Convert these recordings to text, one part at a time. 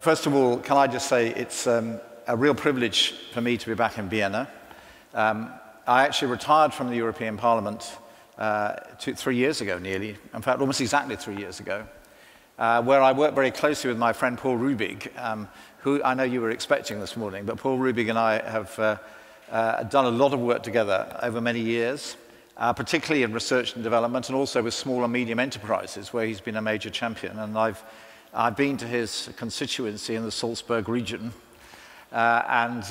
First of all, can I just say it's a real privilege for me to be back in Vienna. I actually retired from the European Parliament 3 years ago nearly, in fact almost exactly 3 years ago, where I worked very closely with my friend Paul Rubig, who I know you were expecting this morning, but Paul Rubig and I have done a lot of work together over many years, particularly in research and development and also with small and medium enterprises where he's been a major champion. And I've been to his constituency in the Salzburg region, and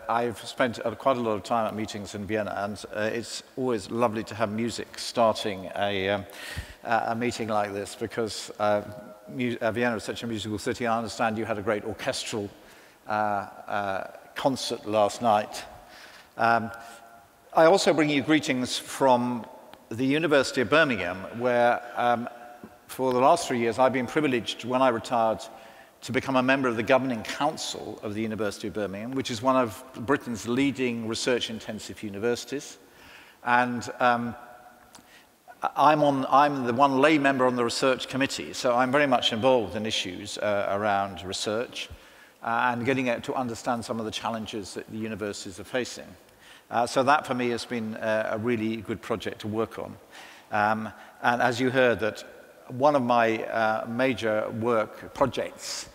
I've spent quite a lot of time at meetings in Vienna, and it's always lovely to have music starting a meeting like this, because Vienna is such a musical city. I understand you had a great orchestral concert last night. I also bring you greetings from the University of Birmingham, where for the last 3 years, I've been privileged, when I retired, to become a member of the Governing Council of the University of Birmingham, which is one of Britain's leading research-intensive universities. And I'm the one lay member on the research committee, so I'm very much involved in issues around research and getting to understand some of the challenges that the universities are facing. So that, for me, has been a really good project to work on. And as you heard, that one of my major work projects,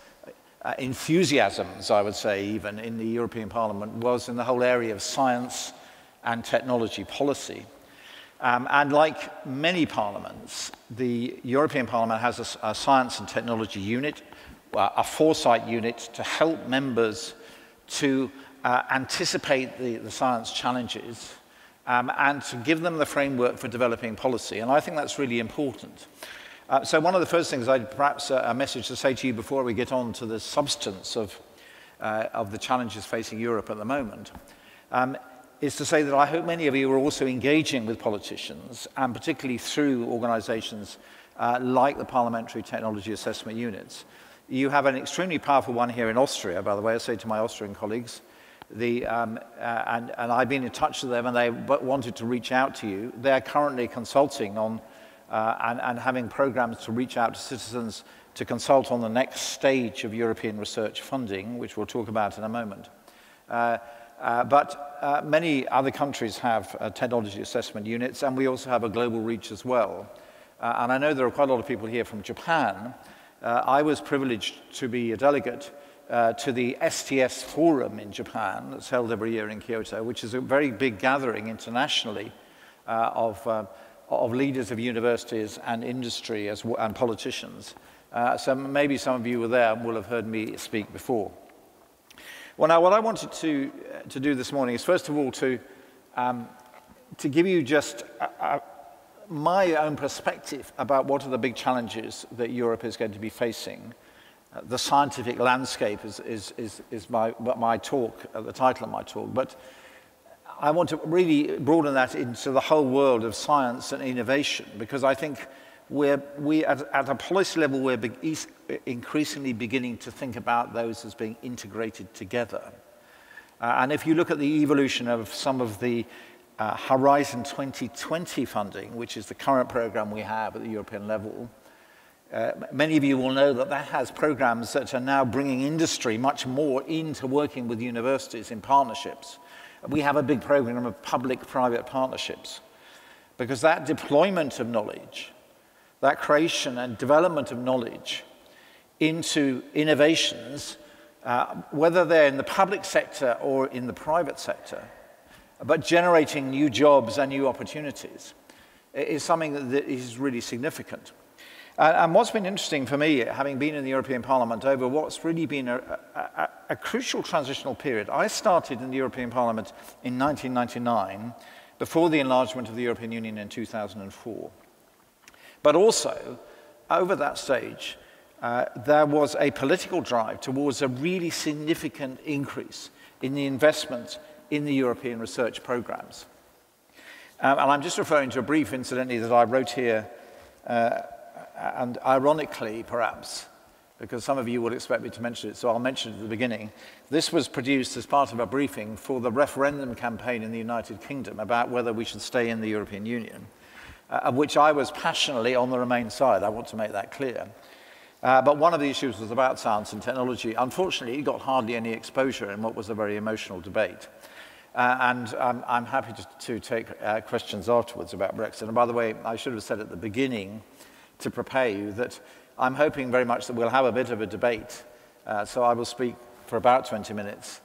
enthusiasms, I would say, even in the European Parliament, was in the whole area of science and technology policy. And like many parliaments, the European Parliament has a science and technology unit, a foresight unit, to help members to anticipate the science challenges and to give them the framework for developing policy. And I think that's really important. So one of the first things, perhaps a message to say to you before we get on to the substance of the challenges facing Europe at the moment, is to say that I hope many of you are also engaging with politicians, and particularly through organisations like the Parliamentary Technology Assessment Units. You have an extremely powerful one here in Austria, by the way, I say to my Austrian colleagues, and I've been in touch with them, and they wanted to reach out to you. They're currently consulting on and having programs to reach out to citizens to consult on the next stage of European research funding, which we'll talk about in a moment. But many other countries have technology assessment units, and we also have a global reach as well. And I know there are quite a lot of people here from Japan. I was privileged to be a delegate to the STS Forum in Japan, that's held every year in Kyoto, which is a very big gathering internationally of leaders of universities and industry and politicians. So maybe some of you were there and will have heard me speak before. Well, now what I wanted to do this morning is, first of all, to give you just my own perspective about what are the big challenges that Europe is going to be facing. The scientific landscape is my talk, the title of my talk, but I want to really broaden that into the whole world of science and innovation, because I think at a policy level, we're increasingly beginning to think about those as being integrated together. And if you look at the evolution of some of the Horizon 2020 funding, which is the current program we have at the European level, many of you will know that that has programs that are now bringing industry much more into working with universities in partnerships. We have a big program of public-private partnerships, because that deployment of knowledge, that creation and development of knowledge into innovations, whether they're in the public sector or in the private sector, but generating new jobs and new opportunities, is something that is really significant. And what's been interesting for me, having been in the European Parliament over what's really been a crucial transitional period. I started in the European Parliament in 1999, before the enlargement of the European Union in 2004. But also, over that stage, there was a political drive towards a really significant increase in the investment in the European research programs. And I'm just referring to a brief, incidentally, that I wrote here, and ironically, perhaps, because some of you would expect me to mention it, so I'll mention it at the beginning. This was produced as part of a briefing for the referendum campaign in the United Kingdom about whether we should stay in the European Union, of which I was passionately on the Remain side. I want to make that clear. But one of the issues was about science and technology. Unfortunately, it got hardly any exposure in what was a very emotional debate. And I'm happy to take questions afterwards about Brexit. And by the way, I should have said at the beginning to prepare you that I'm hoping very much that we'll have a bit of a debate. So I will speak for about 20 minutes.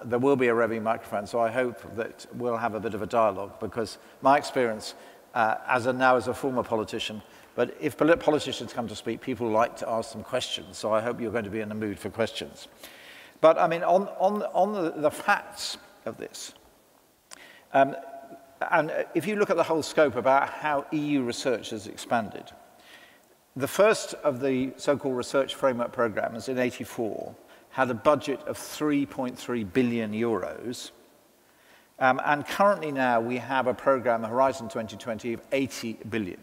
There will be a roving microphone, so I hope that we'll have a bit of a dialogue, because my experience now as a former politician, but if politicians come to speak, people like to ask them questions, so I hope you're going to be in the mood for questions. But I mean, on the facts of this, and if you look at the whole scope about how EU research has expanded, the first of the so-called research framework programs in '84 had a budget of 3.3 billion euros. And currently now we have a program, Horizon 2020, of 80 billion.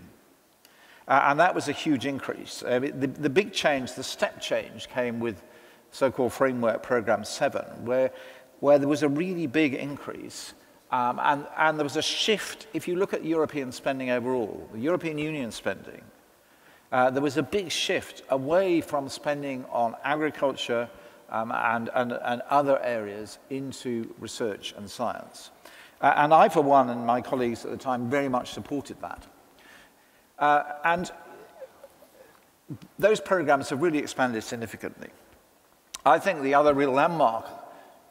And that was a huge increase. The big change, the step change, came with so-called Framework Program 7, where there was a really big increase. And there was a shift. If you look at European spending overall, the European Union spending, there was a big shift away from spending on agriculture and other areas into research and science. And I, for one, and my colleagues at the time, very much supported that. And those programs have really expanded significantly. I think the other real landmark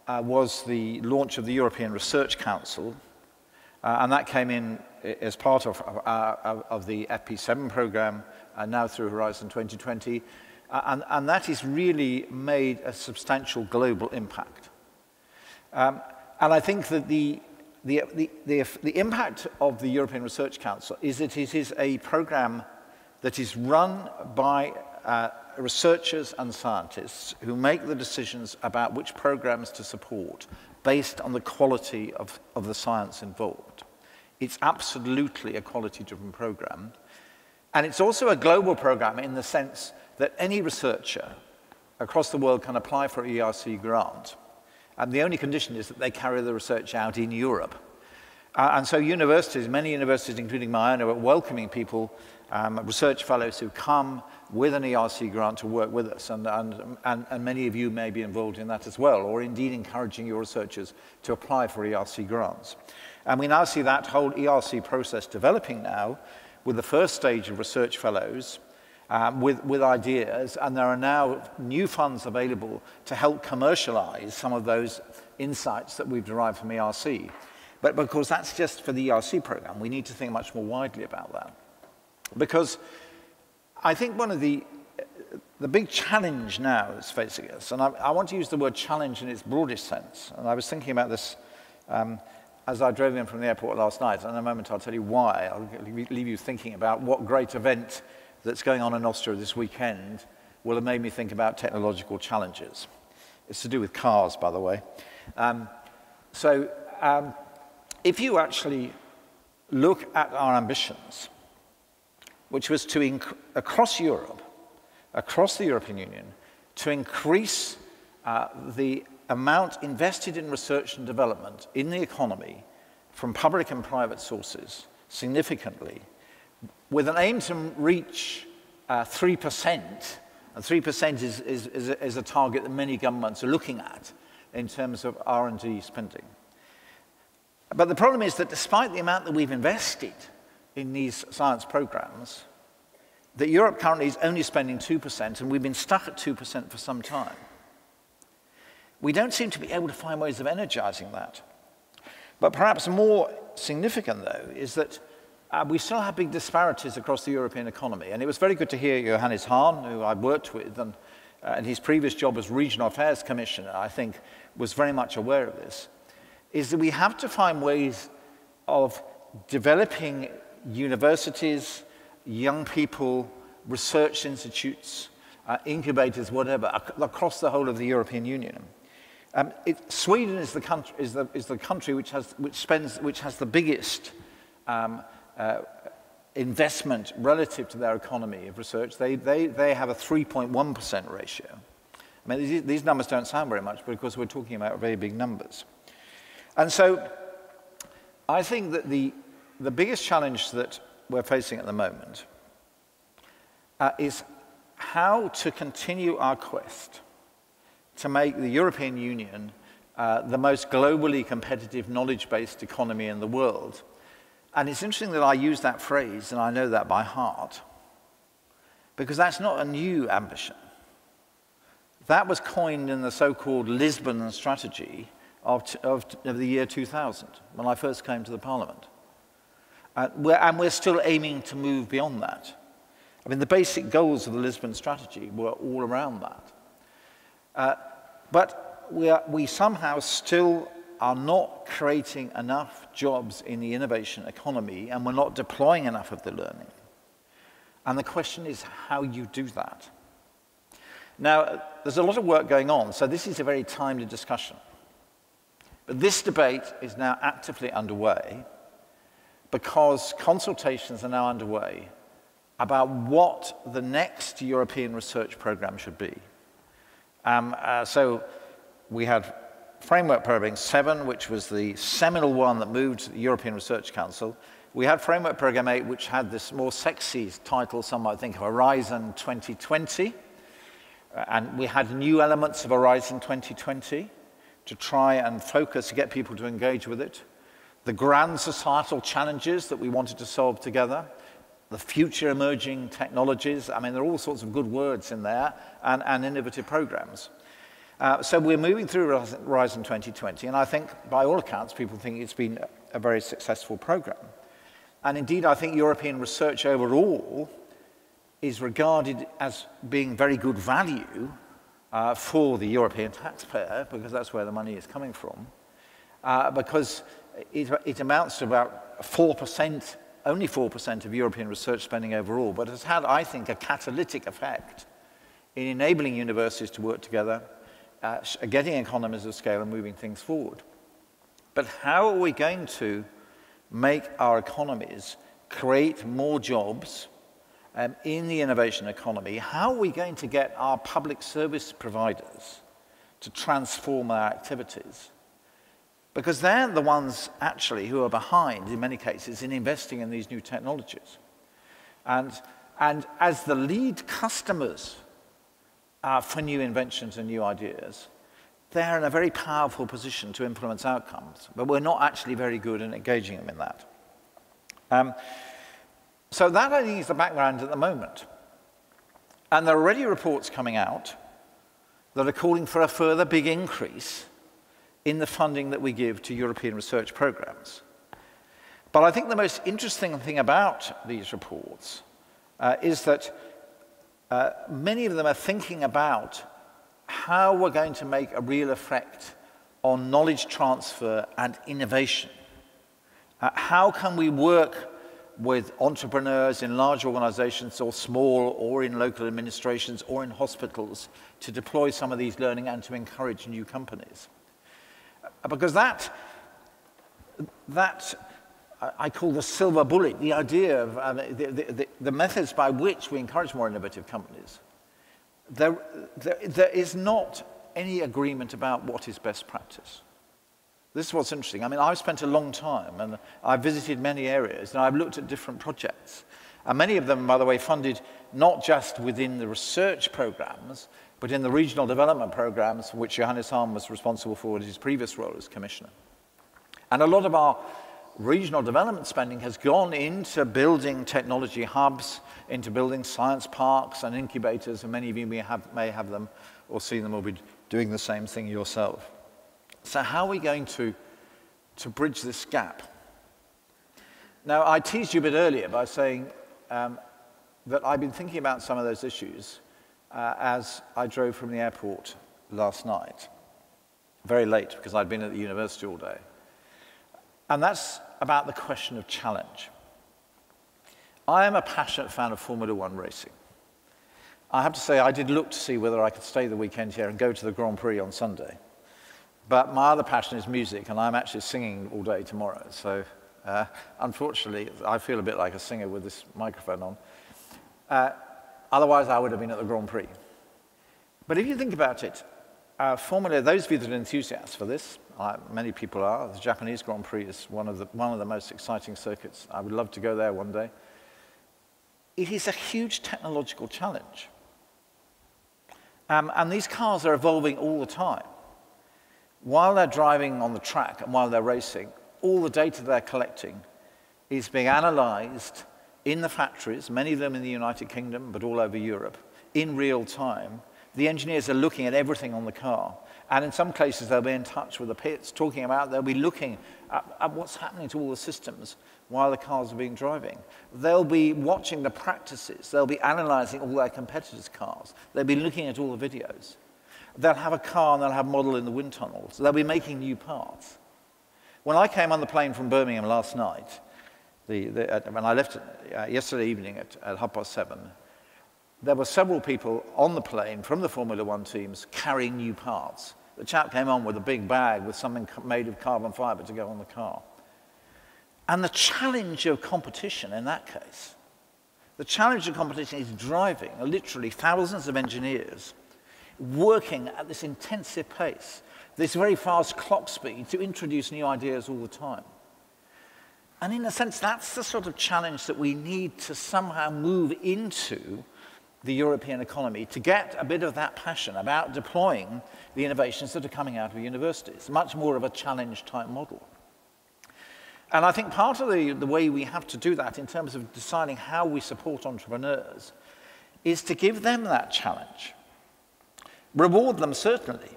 was the launch of the European Research Council, and that came in as part of the FP7 program, and now through Horizon 2020, and that has really made a substantial global impact. And I think that the impact of the European Research Council is that it is a program that is run by researchers and scientists who make the decisions about which programs to support based on the quality of the science involved. It's absolutely a quality-driven program. And it's also a global program in the sense that any researcher across the world can apply for an ERC grant. And the only condition is that they carry the research out in Europe. And so universities, many universities, including my own, are welcoming people, research fellows who come with an ERC grant to work with us. And many of you may be involved in that as well, or indeed encouraging your researchers to apply for ERC grants. And we now see that whole ERC process developing now with the first stage of research fellows, with ideas, and there are now new funds available to help commercialize some of those insights that we've derived from ERC. But because that's just for the ERC program, we need to think much more widely about that. Because I think one of the big challenge now that's facing us, and I want to use the word challenge in its broadest sense, and I was thinking about this as I drove in from the airport last night, and in a moment I'll tell you why. I'll leave you thinking about what great event that's going on in Austria this weekend will have made me think about technological challenges. It's to do with cars, by the way. If you actually look at our ambitions, which was to, across Europe, across the European Union, to increase the amount invested in research and development in the economy from public and private sources significantly, with an aim to reach 3%, and 3% is a target that many governments are looking at in terms of R&D spending. But the problem is that despite the amount that we've invested in these science programs, that Europe currently is only spending 2%, and we've been stuck at 2% for some time. We don't seem to be able to find ways of energizing that. But perhaps more significant, though, is that we still have big disparities across the European economy. And it was very good to hear Johannes Hahn, who I worked with, and his previous job as Regional Affairs Commissioner, I think, was very much aware of this, is that we have to find ways of developing universities, young people, research institutes, incubators, whatever, across the whole of the European Union. Sweden is the country which has the biggest investment relative to their economy of research. They have a 3.1% ratio. I mean, these numbers don't sound very much, but of course we're talking about very big numbers. And so I think that the biggest challenge that we're facing at the moment is how to continue our quest to make the European Union the most globally competitive knowledge-based economy in the world. And it's interesting that I use that phrase, and I know that by heart, because that's not a new ambition. That was coined in the so-called Lisbon strategy of the year 2000, when I first came to the Parliament. And we're still aiming to move beyond that. I mean, the basic goals of the Lisbon strategy were all around that. But we somehow still are not creating enough jobs in the innovation economy, and we're not deploying enough of the learning. And the question is how you do that. Now, there's a lot of work going on, so this is a very timely discussion. But this debate is now actively underway because consultations are now underway about what the next European research program should be. So we had Framework Programme 7, which was the seminal one that moved to the European Research Council. We had Framework Programme 8, which had this more sexy title, some might think, of Horizon 2020. And we had new elements of Horizon 2020 to try and focus, to get people to engage with it. The grand societal challenges that we wanted to solve together. The future emerging technologies. I mean, there are all sorts of good words in there, and innovative programs. So we're moving through Horizon 2020, and I think, by all accounts, people think it's been a very successful program. And indeed, I think European research overall is regarded as being very good value for the European taxpayer, because that's where the money is coming from, because it amounts to about 4%, only 4% of European research spending overall, but has had, I think, a catalytic effect in enabling universities to work together, getting economies of scale and moving things forward. But how are we going to make our economies create more jobs in the innovation economy? How are we going to get our public service providers to transform our activities? Because they're the ones, actually, who are behind, in many cases, in investing in these new technologies. And as the lead customers for new inventions and new ideas, they're in a very powerful position to influence outcomes. But we're not actually very good at engaging them in that. So that, I think, is the background at the moment. And there are already reports coming out that are calling for a further big increase in the funding that we give to European research programs. But I think the most interesting thing about these reports is that many of them are thinking about how we're going to make a real effect on knowledge transfer and innovation. How can we work with entrepreneurs in large organizations or small, or in local administrations or in hospitals, to deploy some of these learning and to encourage new companies? Because that I call the silver bullet, the idea of the methods by which we encourage more innovative companies. There is not any agreement about what is best practice. This is what's interesting. I mean, I've spent a long time, and I've visited many areas, and I've looked at different projects. And many of them, by the way, funded not just within the research programs, but in the regional development programs, which Johannes Hahn was responsible for in his previous role as commissioner. And a lot of our regional development spending has gone into building technology hubs, into building science parks and incubators, and many of you may have them or seen them or be doing the same thing yourself. So how are we going to bridge this gap? Now, I teased you a bit earlier by saying that I've been thinking about some of those issues as I drove from the airport last night, very late because I'd been at the university all day. And that's about the question of challenge. I am a passionate fan of Formula One racing. I have to say, I did look to see whether I could stay the weekend here and go to the Grand Prix on Sunday. But my other passion is music, and I'm actually singing all day tomorrow. So unfortunately, I feel a bit like a singer with this microphone on. Otherwise, I would have been at the Grand Prix. But if you think about it, Formula, those of you that are enthusiasts for this, many people are. The Japanese Grand Prix is one of the most exciting circuits. I would love to go there one day. It is a huge technological challenge. And these cars are evolving all the time. While they're driving on the track and while they're racing, all the data they're collecting is being analyzed in the factories, many of them in the United Kingdom, but all over Europe, in real time. The engineers are looking at everything on the car. And in some cases, they'll be in touch with the pits, talking about, they'll be looking at what's happening to all the systems while the cars are being driving. They'll be watching the practices. They'll be analyzing all their competitors' cars. They'll be looking at all the videos. They'll have a car and they'll have a model in the wind tunnels. They'll be making new parts. When I came on the plane from Birmingham last night, when I left yesterday evening at 7:30, there were several people on the plane from the Formula One teams carrying new parts. The chap came on with a big bag with something made of carbon fiber to go on the car. And the challenge of competition in that case, the challenge of competition is driving literally thousands of engineers working at this intensive pace, this very fast clock speed to introduce new ideas all the time. And in a sense, that's the sort of challenge that we need to somehow move into the European economy to get a bit of that passion about deploying the innovations that are coming out of universities, much more of a challenge type model. And I think part of the way we have to do that in terms of deciding how we support entrepreneurs is to give them that challenge. Reward them, certainly,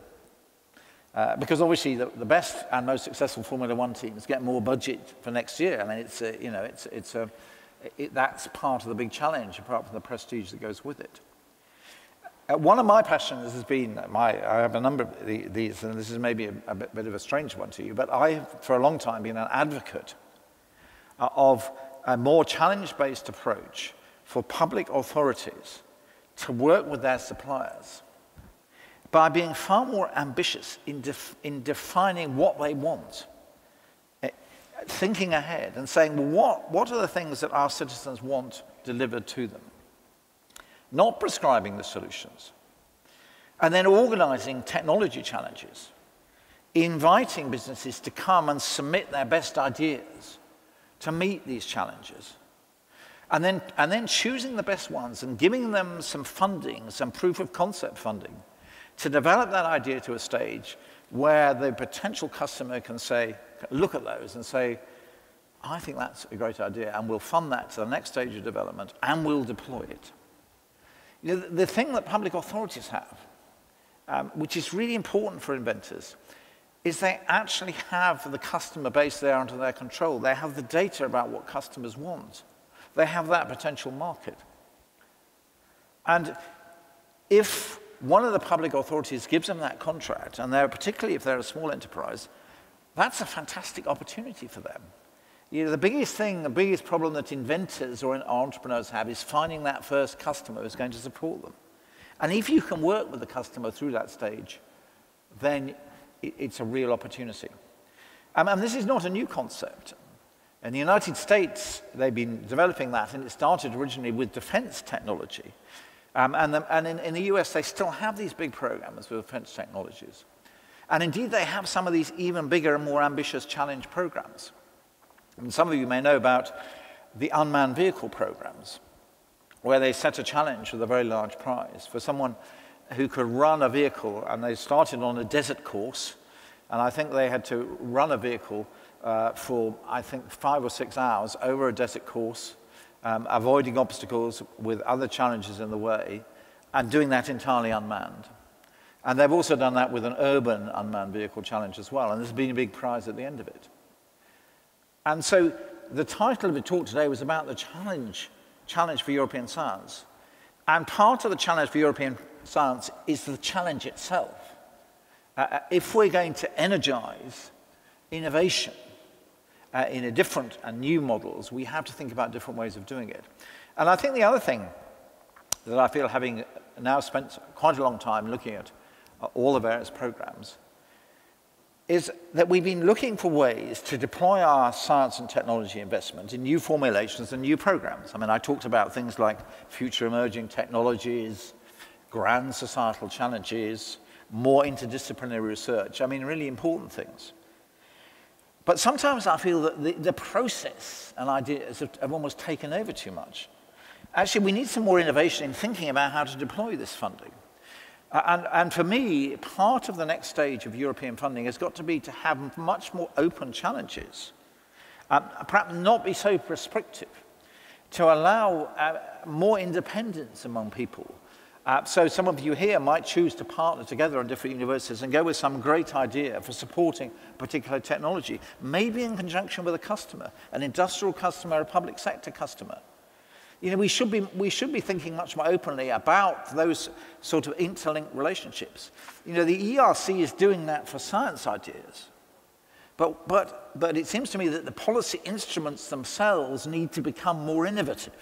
because obviously the best and most successful Formula One teams get more budget for next year. I mean, that's part of the big challenge, apart from the prestige that goes with it. One of my passions has been, I have a number of these, and this is maybe a bit of a strange one to you, but I have for a long time been an advocate of a more challenge-based approach for public authorities to work with their suppliers by being far more ambitious in defining what they want, thinking ahead and saying, well, what are the things that our citizens want delivered to them? Not prescribing the solutions. And then organizing technology challenges, inviting businesses to come and submit their best ideas to meet these challenges. And then choosing the best ones and giving them some funding, some proof of concept funding, to develop that idea to a stage where the potential customer can say, look at those and say, I think that's a great idea, and we'll fund that to the next stage of development, and we'll deploy it. You know, the thing that public authorities have, which is really important for inventors, is they actually have the customer base there under their control. They have the data about what customers want. They have that potential market. And if one of the public authorities gives them that contract, and particularly if they're a small enterprise, that's a fantastic opportunity for them. You know, the biggest problem that inventors or entrepreneurs have is finding that first customer who's going to support them. And if you can work with the customer through that stage, then it's a real opportunity. And this is not a new concept. In the United States, they've been developing that, and it started originally with defense technology. And in the US, they still have these big programs with defense technologies. And indeed, they have some of these even bigger and more ambitious challenge programs. And some of you may know about the unmanned vehicle programs, where they set a challenge with a very large prize for someone who could run a vehicle, and they started on a desert course, and I think they had to run a vehicle for, I think, 5 or 6 hours over a desert course, avoiding obstacles with other challenges in the way, and doing that entirely unmanned. And they've also done that with an urban unmanned vehicle challenge as well, and there's been a big prize at the end of it. And so the title of the talk today was about the challenge for European science. And part of the challenge for European science is the challenge itself. If we're going to energize innovation in a different and new models, we have to think about different ways of doing it. And I think the other thing that I feel, having now spent quite a long time looking at all the various programs, is that we've been looking for ways to deploy our science and technology investment in new formulations and new programs. I mean, I talked about things like future emerging technologies, grand societal challenges, more interdisciplinary research. I mean, really important things. But sometimes I feel that the process and ideas have almost taken over too much. Actually, we need some more innovation in thinking about how to deploy this funding. And for me, part of the next stage of European funding has got to be to have much more open challenges, perhaps not be so prescriptive, to allow more independence among people. So some of you here might choose to partner together on different universities and go with some great idea for supporting particular technology, maybe in conjunction with a customer, an industrial customer, a public sector customer. You know, we should be thinking much more openly about those sort of interlinked relationships. You know, the ERC is doing that for science ideas. But it seems to me that the policy instruments themselves need to become more innovative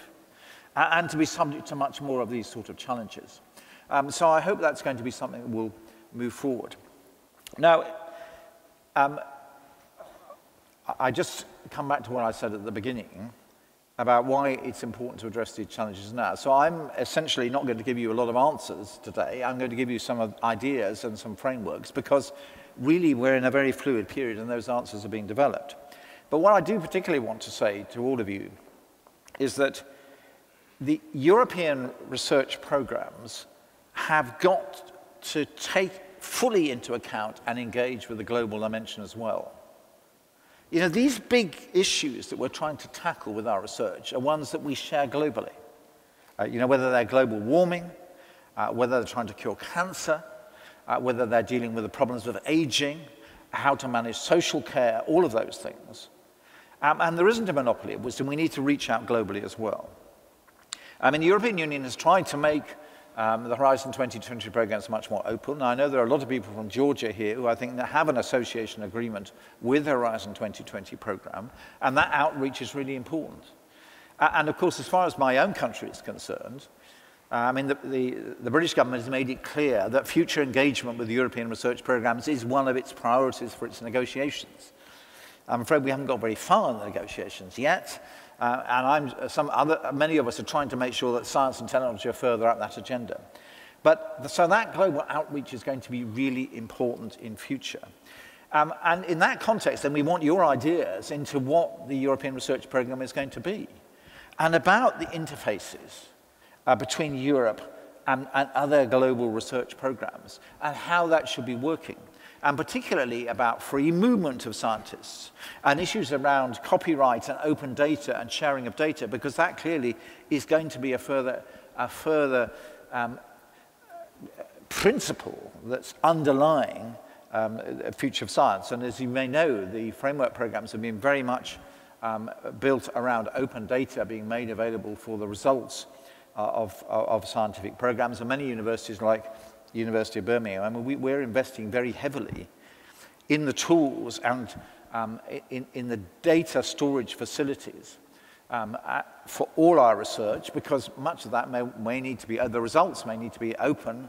and to be subject to much more of these sort of challenges. So I hope that's going to be something that will move forward. Now, I just come back to what I said at the beginning about why it's important to address these challenges now. So I'm essentially not going to give you a lot of answers today. I'm going to give you some ideas and some frameworks, because really we're in a very fluid period and those answers are being developed. But what I do particularly want to say to all of you is that the European research programs have got to take fully into account and engage with the global dimension as well. You know, these big issues that we're trying to tackle with our research are ones that we share globally. You know, whether they're global warming, whether they're trying to cure cancer, whether they're dealing with the problems of aging, how to manage social care, all of those things. And there isn't a monopoly of wisdom. We need to reach out globally as well. I mean, the European Union has tried to make the Horizon 2020 programs much more open. Now, I know there are a lot of people from Georgia here who I think have an association agreement with the Horizon 2020 program, and that outreach is really important. And of course, as far as my own country is concerned, I mean, the British government has made it clear that future engagement with the European research programs is one of its priorities for its negotiations. I'm afraid we haven't got very far in the negotiations yet. And many of us are trying to make sure that science and technology are further up that agenda. So that global outreach is going to be really important in future. And in that context, then we want your ideas into what the European Research Programme is going to be, and about the interfaces between Europe and other global research programs, and how that should be working. And particularly about free movement of scientists and issues around copyright and open data and sharing of data, because that clearly is going to be a further principle that's underlying the future of science. And as you may know, the framework programs have been very much built around open data being made available for the results of scientific programs. And many universities, like University of Birmingham, I mean, we're investing very heavily in the tools and in the data storage facilities for all our research, because much of that may need to be, the results may need to be open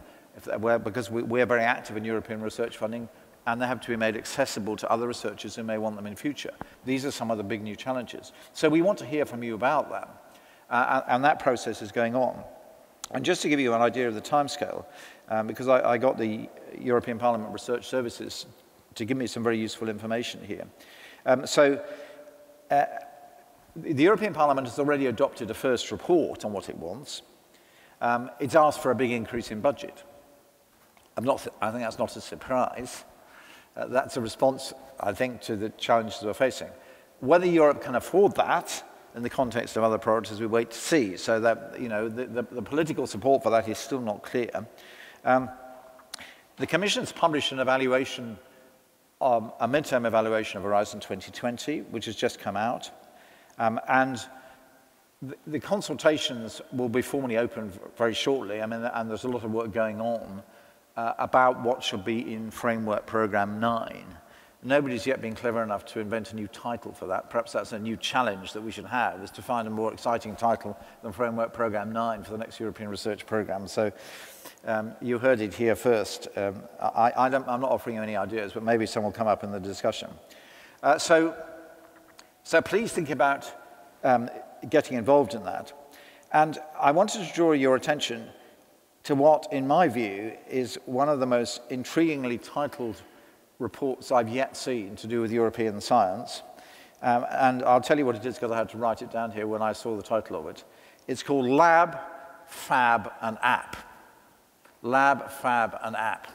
because we're very active in European research funding, and they have to be made accessible to other researchers who may want them in future. These are some of the big new challenges. So we want to hear from you about that, and that process is going on. And just to give you an idea of the timescale, because I got the European Parliament Research Services to give me some very useful information here. The European Parliament has already adopted a first report on what it wants. It's asked for a big increase in budget. I think that's not a surprise. That's a response, I think, to the challenges we're facing. Whether Europe can afford that in the context of other priorities, we wait to see. So that, you know, the political support for that is still not clear. The Commission's published an evaluation, a midterm evaluation of Horizon 2020, which has just come out. And the consultations will be formally open very shortly. I mean, and there's a lot of work going on about what should be in Framework Programme 9. Nobody's yet been clever enough to invent a new title for that. Perhaps that's a new challenge that we should have, is to find a more exciting title than Framework Programme 9 for the next European Research Programme. So you heard it here first. I'm not offering you any ideas, but maybe some will come up in the discussion. So please think about getting involved in that. And I wanted to draw your attention to what, in my view, is one of the most intriguingly titled reports I've yet seen to do with European science. And I'll tell you what it is, because I had to write it down here when I saw the title of it. It's called Lab, Fab, and App. Lab, Fab, and App.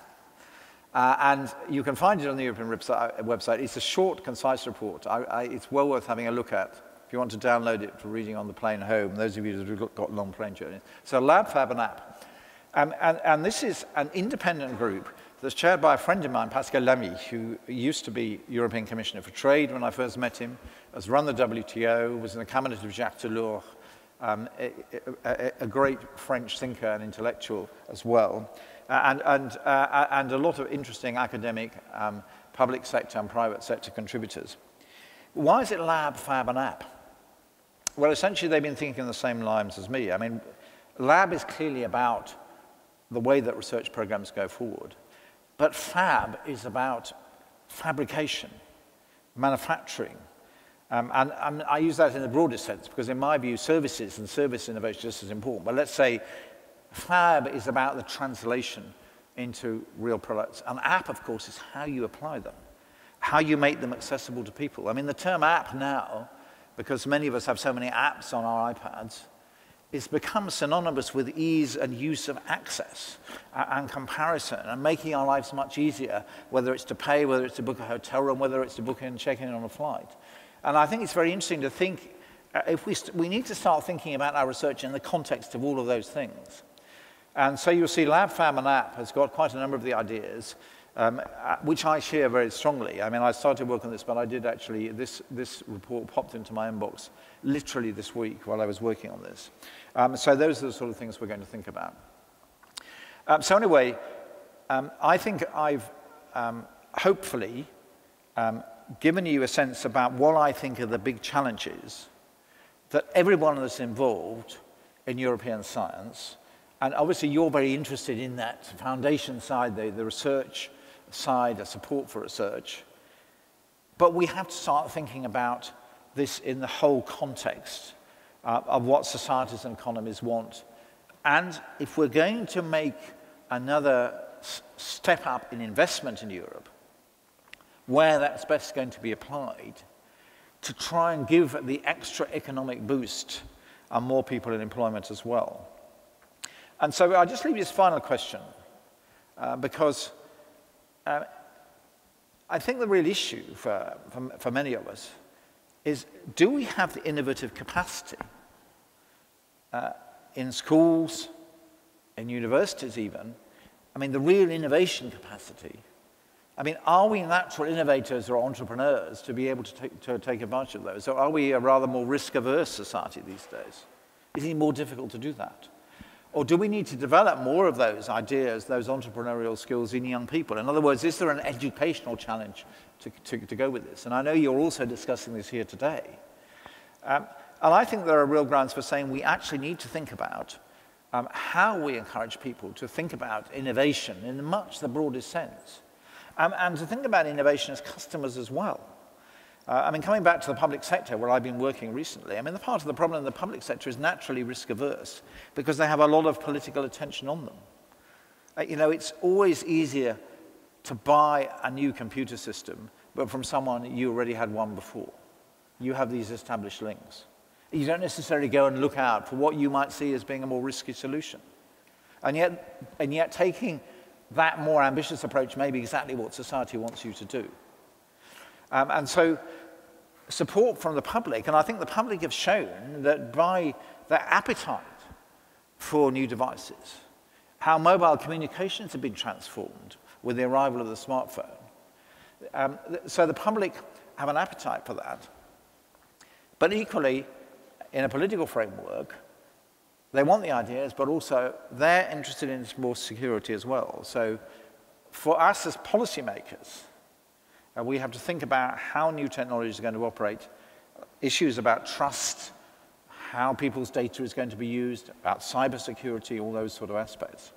And you can find it on the European website. It's a short, concise report. It's well worth having a look at if you want to download it for reading on the plane home, those of you that have got long plane journeys. So Lab, Fab, and App. And this is an independent group that's chaired by a friend of mine, Pascal Lamy, who used to be European Commissioner for Trade when I first met him, has run the WTO, was in the cabinet of Jacques Delors, a great French thinker and intellectual as well, and a lot of interesting academic, public sector and private sector contributors. Why is it Lab, Fab, and App? Well, essentially, they've been thinking the same lines as me. I mean, Lab is clearly about the way that research programs go forward. But Fab is about fabrication, manufacturing. And I use that in the broadest sense because, in my view, services and service innovation is just as important. But let's say Fab is about the translation into real products. And App, of course, is how you apply them, how you make them accessible to people. I mean, the term app now, because many of us have so many apps on our iPads, it's become synonymous with ease and use of access and comparison and making our lives much easier, whether it's to pay, whether it's to book a hotel room, whether it's to book and check in on a flight. And I think it's very interesting to think, if we need to start thinking about our research in the context of all of those things. And so you'll see Lab, Fab, and App has got quite a number of the ideas, which I share very strongly. I mean, I started work on this, but I did actually, this report popped into my inbox literally this week while I was working on this. So those are the sort of things we're going to think about. So anyway, I think I've hopefully given you a sense about what I think are the big challenges that everyone that's involved in European science, and obviously you're very interested in that foundation side, the research side, the support for research, but we have to start thinking about this in the whole context of what societies and economies want. And if we're going to make another step up in investment in Europe, where that's best going to be applied, to try and give the extra economic boost and more people in employment as well. And so I'll just leave you this final question, because I think the real issue for many of us is, do we have the innovative capacity in schools, in universities even? I mean, the real innovation capacity. I mean, are we natural innovators or entrepreneurs to be able to take advantage of those? Or are we a rather more risk-averse society these days? Is it more difficult to do that? Or do we need to develop more of those ideas, those entrepreneurial skills in young people? In other words, is there an educational challenge to go with this? And I know you're also discussing this here today. And I think there are real grounds for saying we actually need to think about how we encourage people to think about innovation in much the broadest sense. And to think about innovation as customers as well. I mean, coming back to the public sector, where I've been working recently, I mean, the part of the problem in the public sector is naturally risk-averse because they have a lot of political attention on them. You know, it's always easier to buy a new computer system, but from someone you already had one before. You have these established links. You don't necessarily go and look out for what you might see as being a more risky solution. And yet taking that more ambitious approach may be exactly what society wants you to do. And so support from the public, and I think the public have shown that by their appetite for new devices, how mobile communications have been transformed with the arrival of the smartphone. So the public have an appetite for that. But equally, in a political framework, they want the ideas, but also they're interested in more security as well. So for us as policymakers, we have to think about how new technologies are going to operate, issues about trust, how people's data is going to be used, about cybersecurity, all those sort of aspects.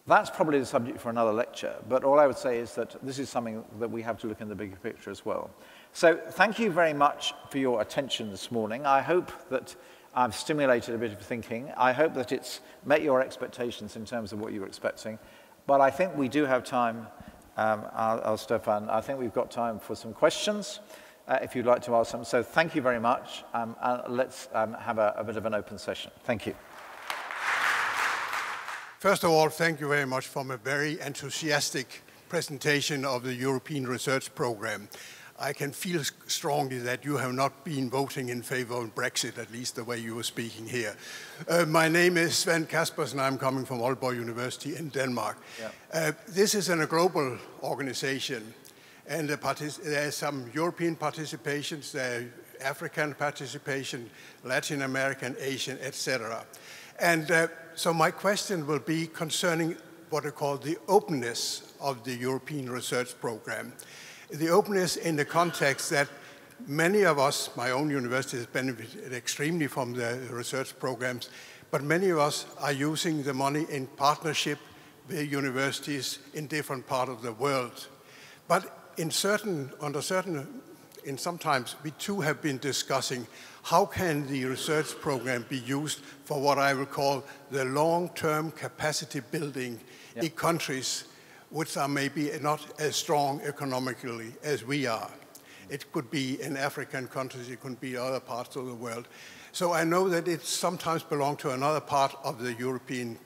That's probably the subject for another lecture, but all I would say is that this is something that we have to look in the bigger picture as well. So thank you very much for your attention this morning. I hope that I've stimulated a bit of thinking. I hope that it's met your expectations in terms of what you were expecting. But I think we do have time, Stefan, I think we've got time for some questions, if you'd like to ask them. So thank you very much. Let's have a bit of an open session. Thank you. First of all, thank you very much for a very enthusiastic presentation of the European Research Program. I can feel strongly that you have not been voting in favor of Brexit, at least the way you were speaking here. My name is Sven Kaspersen. I'm coming from Aalborg University in Denmark. Yeah. This is a global organization, and there are some European participations, there are African participation, Latin American, Asian, etc. And so my question will be concerning what I call the openness of the European Research Program. The openness in the context that many of us, my own university has benefited extremely from the research programs, but many of us are using the money in partnership with universities in different parts of the world. But sometimes we too have been discussing how can the research program be used for what I will call the long-term capacity building in countries which are maybe not as strong economically as we are. It could be in African countries, it could be other parts of the world. So I know that it sometimes belongs to another part of the European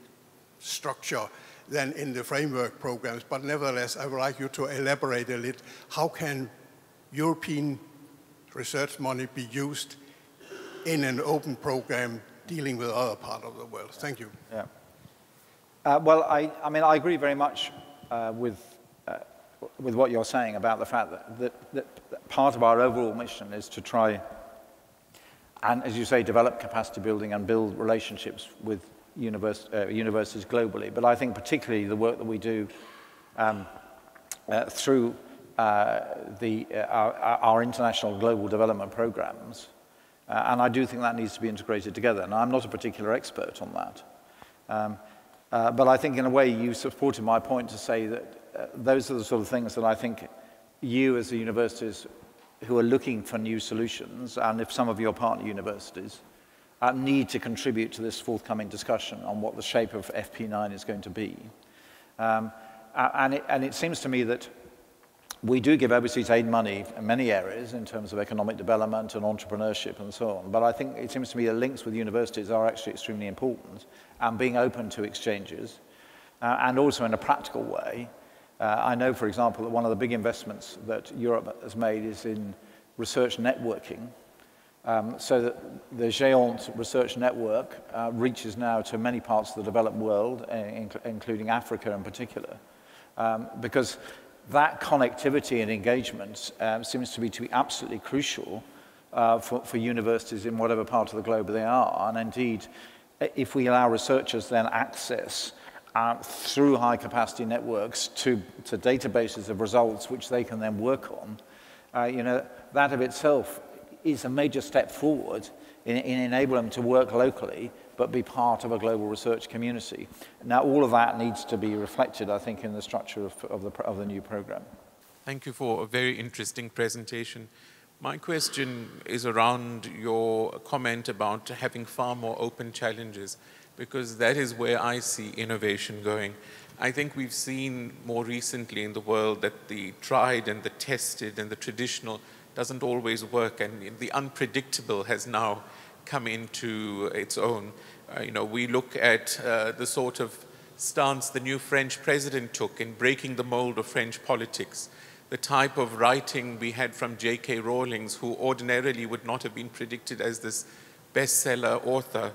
structure than in the framework programs, but nevertheless, I would like you to elaborate a little. How can European research money be used in an open program dealing with other parts of the world? Thank you. Yeah. Well, I mean, I agree very much with what you're saying about the fact that part of our overall mission is to try and, as you say, develop capacity building and build relationships with universities globally. But I think particularly the work that we do through our international global development programs, and I do think that needs to be integrated together. And I'm not a particular expert on that. But I think in a way you supported my point to say that those are the sort of things that I think you as the universities who are looking for new solutions, and if some of your partner universities, need to contribute to this forthcoming discussion on what the shape of FP9 is going to be. And it seems to me that we do give overseas aid money in many areas in terms of economic development and entrepreneurship and so on. But I think it seems to me that links with universities are actually extremely important, and being open to exchanges, and also in a practical way. I know, for example, that one of the big investments that Europe has made is in research networking, so that the GÉANT research network reaches now to many parts of the developed world, including Africa in particular, because that connectivity and engagement seems to be absolutely crucial for universities in whatever part of the globe they are. And indeed, if we allow researchers then access through high-capacity networks to databases of results which they can then work on, you know, that of itself is a major step forward in enabling them to work locally but be part of a global research community. Now, all of that needs to be reflected, I think, in the structure of the new program. Thank you for a very interesting presentation. My question is around your comment about having far more open challenges, because that is where I see innovation going. I think we've seen more recently in the world that the tried and the tested and the traditional doesn't always work, and the unpredictable has now come into its own. You know, we look at the sort of stance the new French president took in breaking the mold of French politics, the type of writing we had from J.K. Rowling, who ordinarily would not have been predicted as this bestseller author.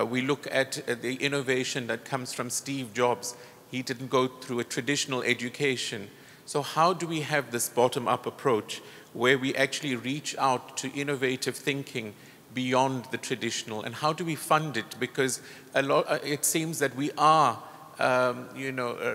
We look at the innovation that comes from Steve Jobs. He didn't go through a traditional education. So how do we have this bottom-up approach where we actually reach out to innovative thinking beyond the traditional, and how do we fund it? Because it seems that we are,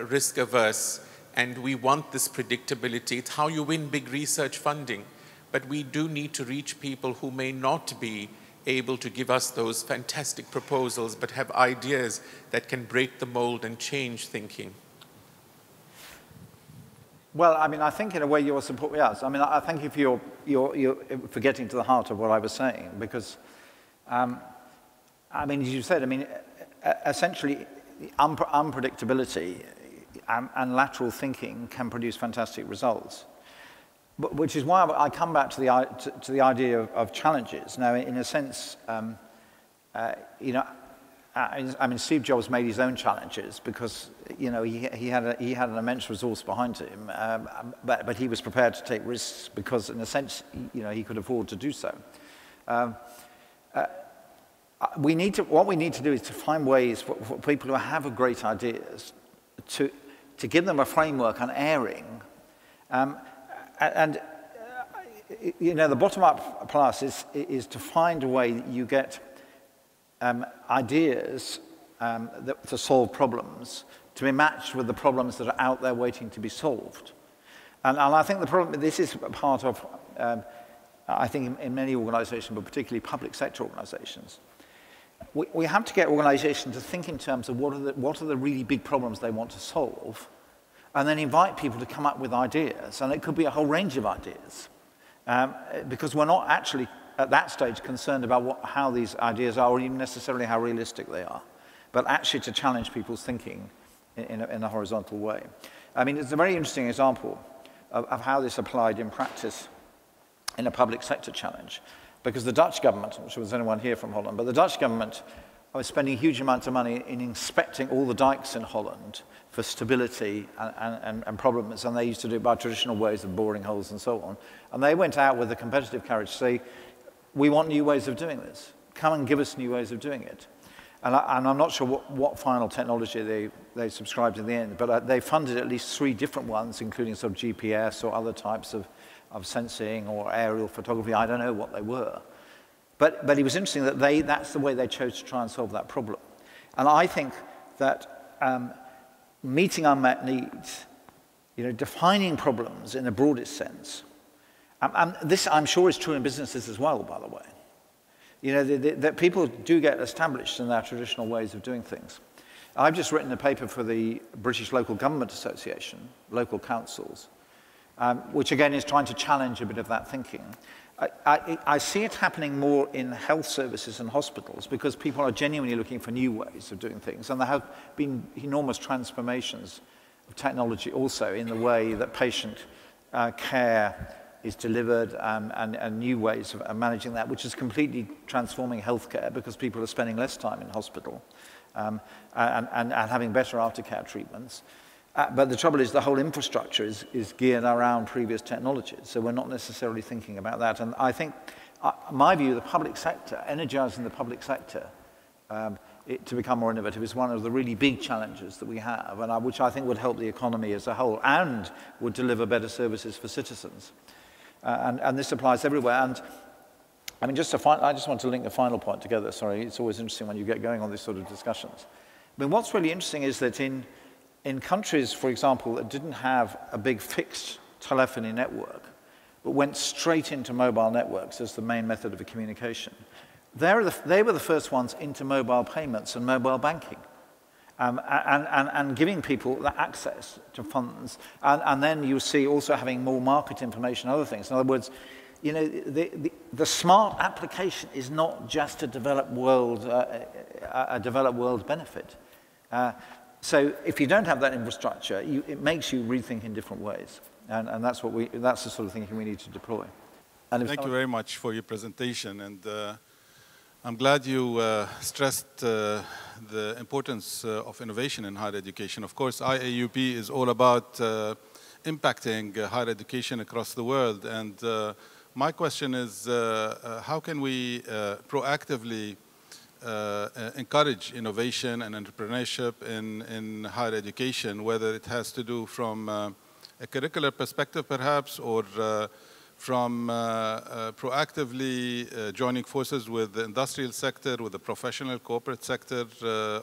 risk averse, and we want this predictability. It's how you win big research funding, but we do need to reach people who may not be able to give us those fantastic proposals, but have ideas that can break the mold and change thinking. Well, I mean, I think in a way you're supporting us. I mean, I thank you for for getting to the heart of what I was saying, because, I mean, as you said, I mean, essentially, unpredictability and lateral thinking can produce fantastic results, which is why I come back to the idea of challenges. Now, in a sense, you know, I mean, Steve Jobs made his own challenges because, you know, he had an immense resource behind him, but he was prepared to take risks because, in a sense, you know, he could afford to do so. What we need to do is to find ways for people who have great ideas to give them a framework on airing, you know, the bottom-up plus is to find a way that you get ideas to solve problems to be matched with the problems that are out there waiting to be solved. And I think the problem, this is part of, I think in many organizations, but particularly public sector organizations, we have to get organizations to think in terms of what are the really big problems they want to solve, and then invite people to come up with ideas. And it could be a whole range of ideas, because we're not actually at that stage concerned about how these ideas are, or even necessarily how realistic they are, but actually to challenge people's thinking in a horizontal way. I mean, it's a very interesting example of how this applied in practice in a public sector challenge, because the Dutch government, I'm not sure there's anyone here from Holland, but the Dutch government was spending huge amounts of money in inspecting all the dikes in Holland for stability and problems, and they used to do it by traditional ways of boring holes and so on. And they went out with a competitive carriage to say, we want new ways of doing this. Come and give us new ways of doing it. And I'm not sure what final technology they subscribed in the end, but they funded at least 3 different ones, including sort of GPS or other types of sensing or aerial photography. I don't know what they were. But it was interesting that that's the way they chose to try and solve that problem. And I think that meeting unmet needs, you know, defining problems in the broadest sense, and this I'm sure is true in businesses as well, by the way. You know, that people do get established in their traditional ways of doing things. I've just written a paper for the British Local Government Association, local councils, which again is trying to challenge a bit of that thinking. I see it happening more in health services and hospitals because people are genuinely looking for new ways of doing things, and there have been enormous transformations of technology also in the way that patient care is delivered, and new ways of managing that, which is completely transforming healthcare because people are spending less time in hospital and having better aftercare treatments. But the trouble is the whole infrastructure is geared around previous technologies, so we're not necessarily thinking about that. And I think, my view, the public sector, energizing the public sector to become more innovative is one of the really big challenges that we have, and which I think would help the economy as a whole and would deliver better services for citizens. And this applies everywhere. And I mean, I just want to link the final point together. Sorry, it's always interesting when you get going on these sort of discussions. I mean, what's really interesting is that in countries, for example, that didn't have a big fixed telephony network, but went straight into mobile networks as the main method of communication, they were the first ones into mobile payments and mobile banking. And giving people that access to funds. And then you see also having more market information and other things. In other words, you know, the smart application is not just a developed world benefit. So if you don't have that infrastructure, it makes you rethink in different ways. And that's the sort of thinking we need to deploy. Thank you very much for your presentation. And I'm glad you stressed the importance of innovation in higher education. Of course, IAUP is all about impacting higher education across the world. And my question is, how can we proactively encourage innovation and entrepreneurship in higher education, whether it has to do from a curricular perspective perhaps, or from proactively joining forces with the industrial sector, with the professional corporate sector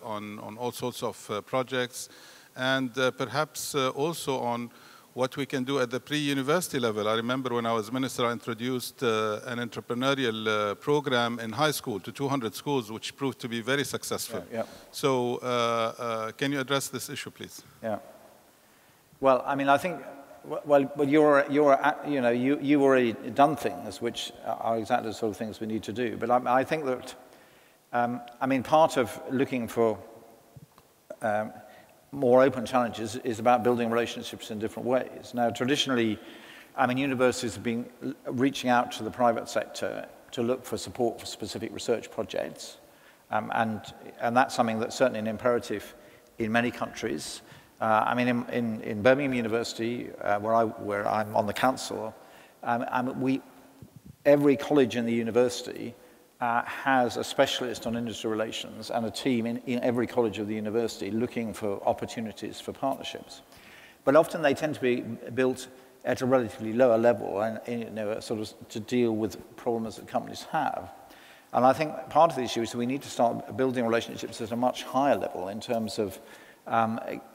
on all sorts of projects, and perhaps also on what we can do at the pre-university level. I remember when I was minister, I introduced an entrepreneurial program in high school to 200 schools, which proved to be very successful. Yeah. So can you address this issue, please? Yeah. Well, I mean, I think, you've already done things which are exactly the sort of things we need to do. But I think that, I mean, part of looking for more open challenges is about building relationships in different ways. Now, traditionally, I mean, universities have been reaching out to the private sector to look for support for specific research projects. And that's something that's certainly an imperative in many countries. I mean, in Birmingham University, where I'm on the council, every college in the university has a specialist on industry relations and a team in every college of the university looking for opportunities for partnerships. But often they tend to be built at a relatively lower level and sort of to deal with problems that companies have. And I think part of the issue is that we need to start building relationships at a much higher level in terms of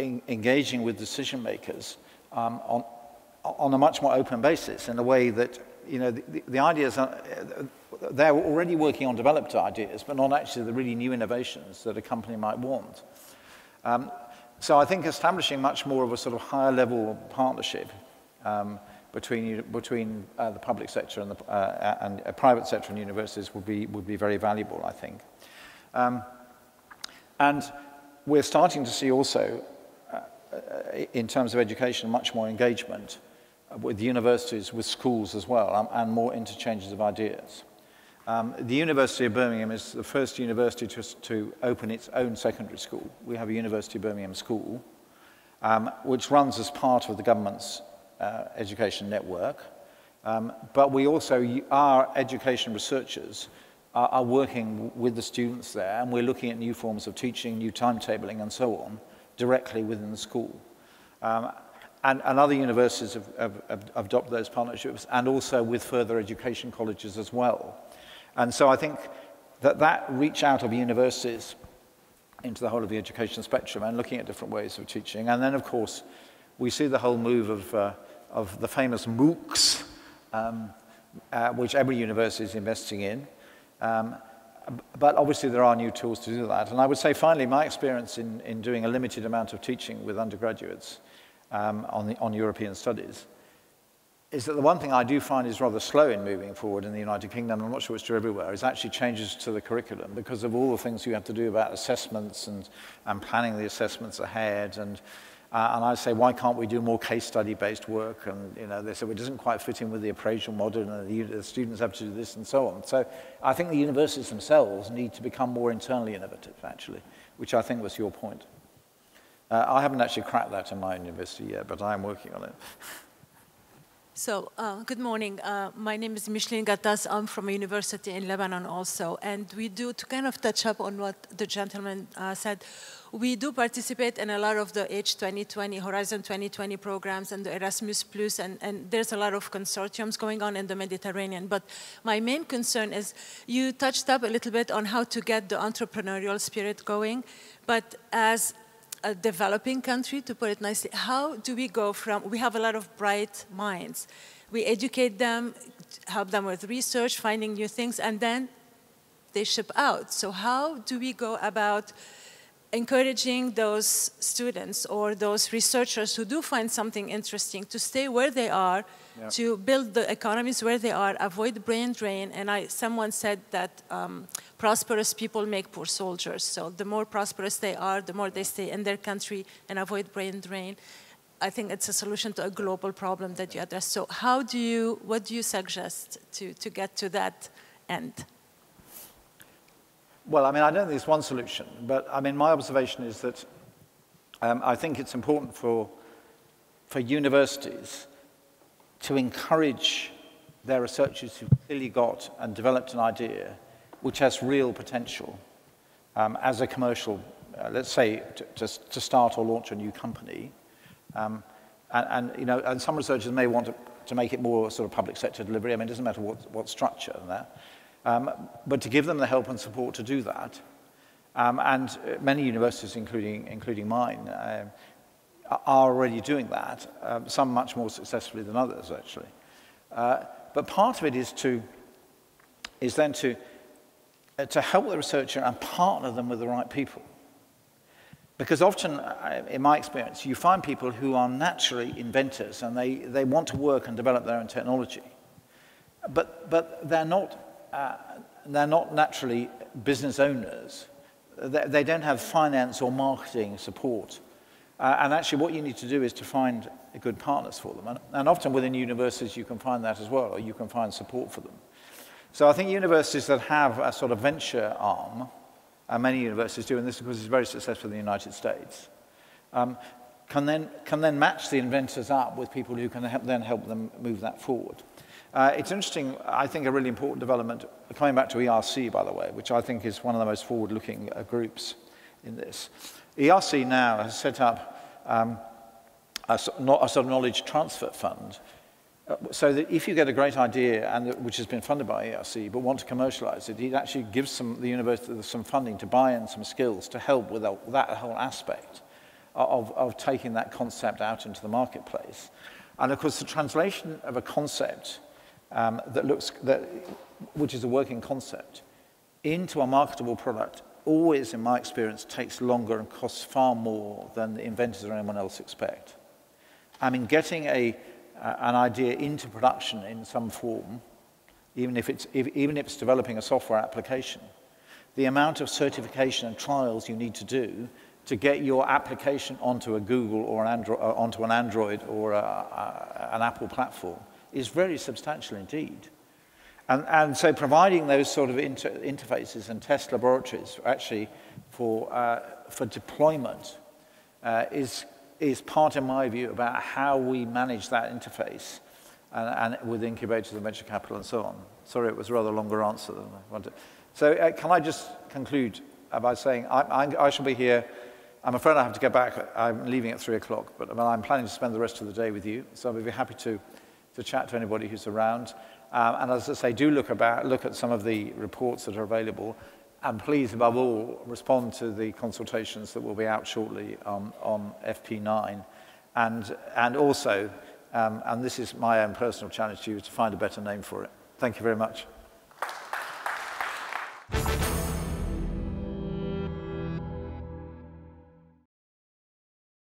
engaging with decision makers on a much more open basis in a way that, the ideas are, they're already working on developed ideas, but not actually the really new innovations that a company might want. So I think establishing much more of a sort of higher level partnership between the public sector and the private sector and universities would be very valuable, I think. And we're starting to see also, in terms of education, much more engagement with universities, with schools as well, and more interchanges of ideas. The University of Birmingham is the first university to open its own secondary school. We have a University of Birmingham school, which runs as part of the government's education network. But we also, our education researchers are working with the students there, and we're looking at new forms of teaching, new timetabling, and so on, directly within the school. And other universities have adopted those partnerships, and also with further education colleges as well. And so I think that reach out of universities into the whole of the education spectrum and looking at different ways of teaching. And then, of course, we see the whole move of the famous MOOCs, which every university is investing in. But obviously there are new tools to do that. And I would say, finally, my experience in doing a limited amount of teaching with undergraduates on European studies is that the one thing I do find is rather slow in moving forward in the United Kingdom, I'm not sure it's true everywhere, is actually changes to the curriculum because of all the things you have to do about assessments and planning the assessments ahead. And I say, why can't we do more case study-based work? And they say, well, it doesn't quite fit in with the appraisal model, and the students have to do this and so on. So I think the universities themselves need to become more internally innovative, actually, which I think was your point. I haven't actually cracked that in my university yet, but I am working on it. So, good morning. My name is Micheline Gattas. I'm from a university in Lebanon also. And we do, to kind of touch up on what the gentleman said, we do participate in a lot of the H2020, Horizon 2020 programs and the Erasmus Plus, and there's a lot of consortiums going on in the Mediterranean. But my main concern is, you touched up a little bit on how to get the entrepreneurial spirit going, but as a developing country, to put it nicely, how do we go from, we have a lot of bright minds. We educate them, help them with research, finding new things, and then they ship out. So how do we go about encouraging those students or those researchers who do find something interesting to stay where they are, yeah, to build the economies where they are, avoid brain drain? And someone said that prosperous people make poor soldiers. So the more prosperous they are, the more they stay in their country and avoid brain drain. I think it's a solution to a global problem that you address. So what do you suggest to get to that end? Well, I mean, I don't think there's one solution, but I mean, my observation is that I think it's important for universities to encourage their researchers who've clearly got and developed an idea which has real potential as a commercial, let's say, to start or launch a new company. And some researchers may want to make it more sort of public sector delivery. I mean, it doesn't matter what structure and that. But to give them the help and support to do that. And many universities, including mine, are already doing that, some much more successfully than others, actually. But part of it is then to help the researcher and partner them with the right people. Because often, in my experience, you find people who are naturally inventors and they want to work and develop their own technology. But they're not naturally business owners. They don't have finance or marketing support. And actually what you need to do is to find good partners for them. And often within universities you can find that as well, or you can find support for them. So I think universities that have a sort of venture arm and many universities do, and this, of course, is very successful in the United States, can then match the inventors up with people who can then help them move that forward. It's interesting, I think a really important development, coming back to ERC, by the way, which I think is one of the most forward-looking groups in this. ERC now has set up a sort of knowledge transfer fund, so that if you get a great idea, and which has been funded by ERC, but want to commercialize it, it actually gives the university some funding to buy in some skills to help with that whole aspect of taking that concept out into the marketplace. And of course, the translation of a concept which is a working concept, into a marketable product always, in my experience, takes longer and costs far more than the inventors or anyone else expect. I mean, getting an idea into production in some form, even if it's developing a software application, the amount of certification and trials you need to do to get your application onto a Google or onto an Android or an Apple platform is very substantial indeed. And so providing those sort of interfaces and test laboratories actually for deployment is part, in my view, about how we manage that interface and with incubators and venture capital and so on. Sorry, it was a rather longer answer than I wanted. So can I just conclude by saying I shall be here. I'm afraid I have to go back. I'm leaving at 3 o'clock, but I'm planning to spend the rest of the day with you. So I'll be happy to chat to anybody who's around. And as I say, do look at some of the reports that are available. And please, above all, respond to the consultations that will be out shortly on FP9. And also, and this is my own personal challenge to you, is to find a better name for it. Thank you very much.